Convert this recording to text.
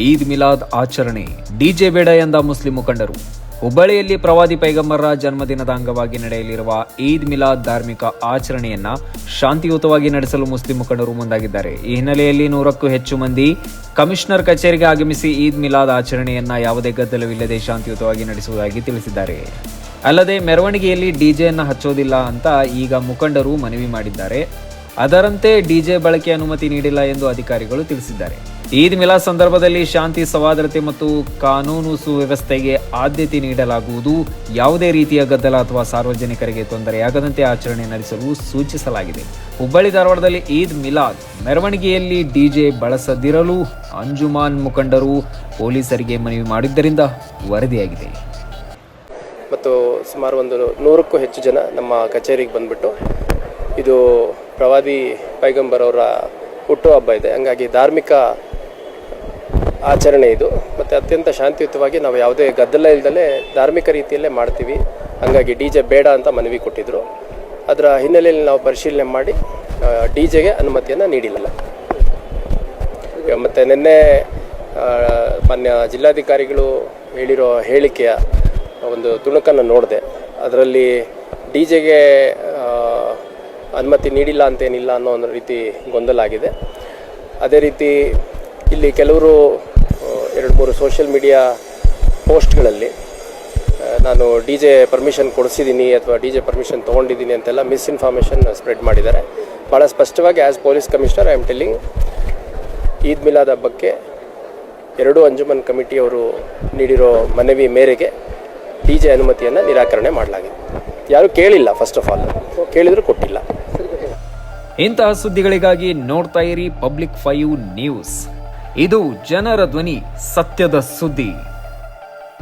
ಈದ್ ಮಿಲಾದ್ ಆಚರಣೆ, ಡಿಜೆ ಬೇಡ ಎಂದ ಮುಸ್ಲಿಂ ಮುಖಂಡರು. ಹುಬ್ಬಳ್ಳಿಯಲ್ಲಿ ಪ್ರವಾದಿ ಪೈಗಂಬರ್ರ ಜನ್ಮದಿನದ ಅಂಗವಾಗಿ ನಡೆಯಲಿರುವ ಈದ್ ಮಿಲಾದ್ ಧಾರ್ಮಿಕ ಆಚರಣೆಯನ್ನ ಶಾಂತಿಯುತವಾಗಿ ನಡೆಸಲು ಮುಸ್ಲಿಂ ಮುಖಂಡರು ಮುಂದಾಗಿದ್ದಾರೆ. ಈ ಹಿನ್ನೆಲೆಯಲ್ಲಿ 100ಕ್ಕೂ ಹೆಚ್ಚು ಮಂದಿ ಕಮಿಷನರ್ ಕಚೇರಿಗೆ ಆಗಮಿಸಿ ಈದ್ ಮಿಲಾದ್ ಆಚರಣೆಯನ್ನ ಯಾವುದೇ ಗದ್ದಲವಿಲ್ಲದೆ ಶಾಂತಿಯುತವಾಗಿ ನಡೆಸುವುದಾಗಿ ತಿಳಿಸಿದ್ದಾರೆ. ಅಲ್ಲದೆ ಮೆರವಣಿಗೆಯಲ್ಲಿ ಡಿಜೆಯನ್ನ ಹಚ್ಚೋದಿಲ್ಲ ಅಂತ ಈಗ ಮುಖಂಡರು ಮನವಿ ಮಾಡಿದ್ದಾರೆ. ಅದರಂತೆ ಡಿಜೆ ಬಳಕೆ ಅನುಮತಿ ನೀಡಿಲ್ಲ ಎಂದು ಅಧಿಕಾರಿಗಳು ತಿಳಿಸಿದ್ದಾರೆ. ಈದ್ ಮಿಲಾದ್ ಸಂದರ್ಭದಲ್ಲಿ ಶಾಂತಿ, ಸೌಹಾರ್ದತೆ ಮತ್ತು ಕಾನೂನು ಸುವ್ಯವಸ್ಥೆಗೆ ಆದ್ಯತೆ ನೀಡಲಾಗುವುದು. ಯಾವುದೇ ರೀತಿಯ ಗದ್ದಲ ಅಥವಾ ಸಾರ್ವಜನಿಕರಿಗೆ ತೊಂದರೆಯಾಗದಂತೆ ಆಚರಣೆ ನಡೆಸಲು ಸೂಚಿಸಲಾಗಿದೆ. ಹುಬ್ಬಳ್ಳಿ ಧಾರವಾಡದಲ್ಲಿ ಈದ್ ಮಿಲಾದ್ ಮೆರವಣಿಗೆಯಲ್ಲಿ ಡಿಜೆ ಬಳಸದಿರಲು ಅಂಜುಮಾನ್ ಮುಖಂಡರು ಪೊಲೀಸರಿಗೆ ಮನವಿ ಮಾಡಿದ್ದರಿಂದ ವರದಿಯಾಗಿದೆ. ಮತ್ತು ಸುಮಾರು 100ಕ್ಕೂ ಹೆಚ್ಚು ಜನ ನಮ್ಮ ಕಚೇರಿಗೆ ಬಂದುಬಿಟ್ಟು ಇದು ಪ್ರವಾದಿ ಪೈಗಂಬರ್ ಅವರ ಹುಟ್ಟುಹಬ್ಬ ಇದೆ, ಹಂಗಾಗಿ ಧಾರ್ಮಿಕ ಆಚರಣೆ ಇದು ಮತ್ತು ಅತ್ಯಂತ ಶಾಂತಿಯುತವಾಗಿ ನಾವು ಯಾವುದೇ ಗದ್ದಲ ಇಲ್ಲದಲೇ ಧಾರ್ಮಿಕ ರೀತಿಯಲ್ಲೇ ಮಾಡ್ತೀವಿ. ಹಾಗಾಗಿ ಡಿಜೆ ಬೇಡ ಅಂತ ಮನವಿ ಕೊಟ್ಟಿದ್ದರು. ಅದರ ಹಿನ್ನೆಲೆಯಲ್ಲಿ ನಾವು ಪರಿಶೀಲನೆ ಮಾಡಿ ಡಿಜೆಗೆ ಅನುಮತಿಯನ್ನು ನೀಡಿಲ್ಲ. ಮತ್ತು ನಿನ್ನೆ ಮಾನ್ಯ ಜಿಲ್ಲಾಧಿಕಾರಿಗಳು ಹೇಳಿರೋ ಹೇಳಿಕೆಯ ಒಂದು ತುಣುಕನ್ನು ನೋಡಿದೆ. ಅದರಲ್ಲಿ ಡಿಜೆಗೆ ಅನುಮತಿ ನೀಡಿಲ್ಲ ಅಂತೇನಿಲ್ಲ ಅನ್ನೋ ಒಂದು ರೀತಿ ಗೊಂದಲ ಆಗಿದೆ. ಅದೇ ರೀತಿ ಇಲ್ಲಿ ಕೆಲವರು 2-3 ಸೋಷಿಯಲ್ ಮೀಡಿಯಾ ಪೋಸ್ಟ್ಗಳಲ್ಲಿ ನಾನು ಡಿಜೆ ಪರ್ಮಿಷನ್ ಕೊಡಿಸಿದ್ದೀನಿ ಅಥವಾ ಡಿಜೆ ಪರ್ಮಿಷನ್ ತೊಗೊಂಡಿದ್ದೀನಿ ಅಂತೆಲ್ಲ ಮಿಸ್ಇನ್ಫಾರ್ಮೇಷನ್ ಸ್ಪ್ರೆಡ್ ಮಾಡಿದ್ದಾರೆ. ಭಾಳ ಸ್ಪಷ್ಟವಾಗಿ as police commissioner I am telling, Eid Milad ಹಬ್ಬಕ್ಕೆ 2 ಅಂಜುಮನ್ ಕಮಿಟಿಯವರು ನೀಡಿರೋ ಮನವಿ ಮೇರೆಗೆ ಡಿಜೆ ಅನುಮತಿಯನ್ನು ನಿರಾಕರಣೆ ಮಾಡಲಾಗಿದೆ. ಯಾರೂ ಕೇಳಿಲ್ಲ, ಫಸ್ಟ್ ಆಫ್ ಆಲ್ ಕೇಳಿದರೂ ಕೊಟ್ಟಿಲ್ಲ. ಇಂತಹ ಸುದ್ದಿಗಳಿಗಾಗಿ ನೋಡ್ತಾ ಇರಿ ಪಬ್ಲಿಕ್ 5 ನ್ಯೂಸ್. ಇದು ಜನರ ಧ್ವನಿ, ಸತ್ಯದ ಸುದ್ದಿ.